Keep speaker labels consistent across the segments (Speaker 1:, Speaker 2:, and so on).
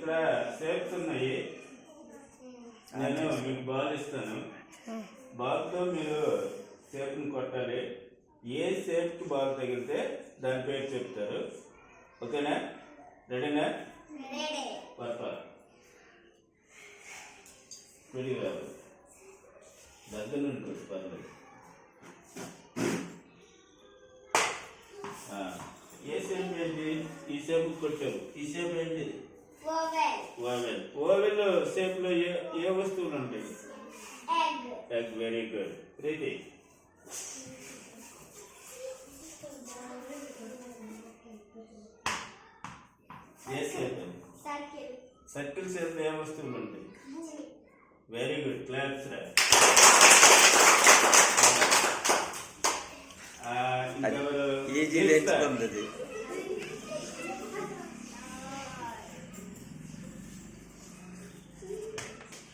Speaker 1: ఇక్కడ షేప్స్ ఉన్నాయి. నేను మీకు బాల్ ఇస్తాను. బాల్తో మీరు షేప్ని కొట్టాలి. ఏ షేప్కి బాల్ తగిలితే దాని పేరు చెప్తారు. ఓకేనా? రెడీనా? పర్ఫెక్ట్. రెడీ కాదు, దగ్గర ఉంటుంది, పర్లేదు. ఏ షేప్ ఏంటి? ఈ షేప్ కొట్టావు. ఈ షేప్ ఏంటి? ఓవెల్. ఓవెల్ షేప్ లో ఏ వస్తువులు ఉంటాయి? ఎగ్. Very good. ప్రీతి, ఏ షేప్? సర్కిల్ షేప్ లో ఏ వస్తువులు ఉంటాయి? Very good. క్లాప్స్ రా.
Speaker 2: ఈజీ నేర్చుకుంది.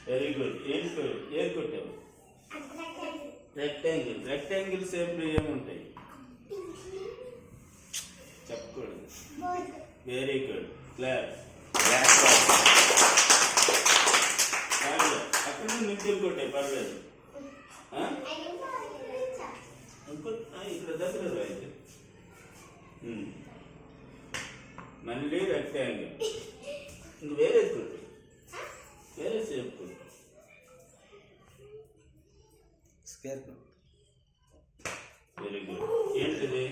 Speaker 1: Very good. ఏంటి ఏం కొట్టావు? రెక్టాంగిల్. రెక్టాంగిల్ షేప్ లో ఏముంటాయి? చెప్పకూడదు. Very good. క్లాప్. అక్కడ నుంచి కొట్టాయి, పర్లేదు. ఇక్కడ దగ్గర అయితే మళ్ళీ రెక్టాంగిల్. ఇంక వేరే కొట్టు, వేరే షేప్ కొట్టు.
Speaker 2: స్క్వేర్.
Speaker 1: Very good. ఏంటిది?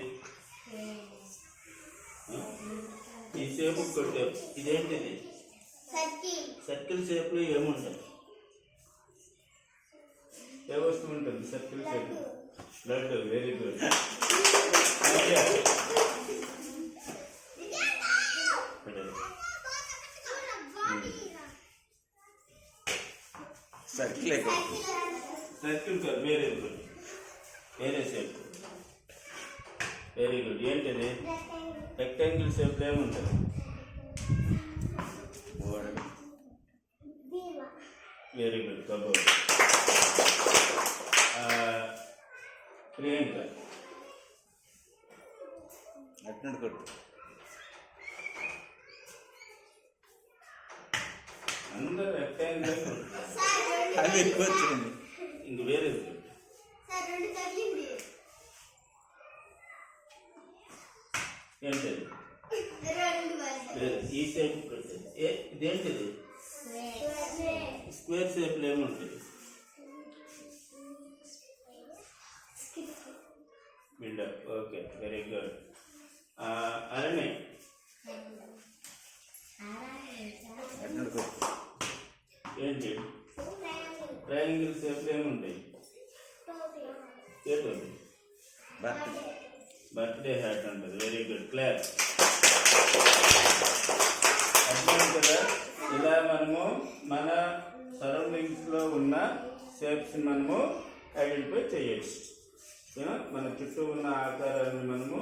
Speaker 1: ఈ షేప్ కొట్టావు. ఇదేంటిది? సర్కిల్ షేప్ లో ఏముంటుంది? ఏ వస్తువు ఉంటుంది circle shape? Blood. Very good.
Speaker 2: Circle.
Speaker 1: Circle కాదు, వేరే గుడ్. వేరే షేప్. Very good. ఏంటిది? రెక్టాంగిల్ షేప్ ఏముంటుంది? Very good. కబోర్డ్. ప్రియాంక,
Speaker 2: అట్నుండి కొట్టు.
Speaker 1: అందరూ రెక్టాంగిల్.
Speaker 2: అది ఎక్కువ వచ్చింది.
Speaker 1: ఇంక వేరే ఏంటది? ఈ షేప్ ఇదేంటిది? స్క్వేర్ షేప్ లో ఏముంటుంది? బిల్డప్. Okay, very good. అలానే
Speaker 2: అట్నుండి కొట్టు.
Speaker 1: ఏంటి? ట్రయాంగిల్ షేప్ లో ఏముంటాయి? ఏంటది? బర్త్డే హ్యాట్ ఉంటుంది. Very good. క్లాప్. అర్థం కదా? ఇలా మనము మన సరౌండింగ్స్ లో ఉన్న షేప్స్ మనము ఐడెంటిఫై చేయొచ్చు. మన చుట్టూ ఉన్న ఆకారాన్ని మనము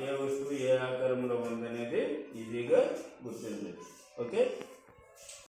Speaker 1: ఏ వస్తువు ఏ ఆకారంలో ఉందనేది ఈజీగా గుర్తించవచ్చు. ఓకే.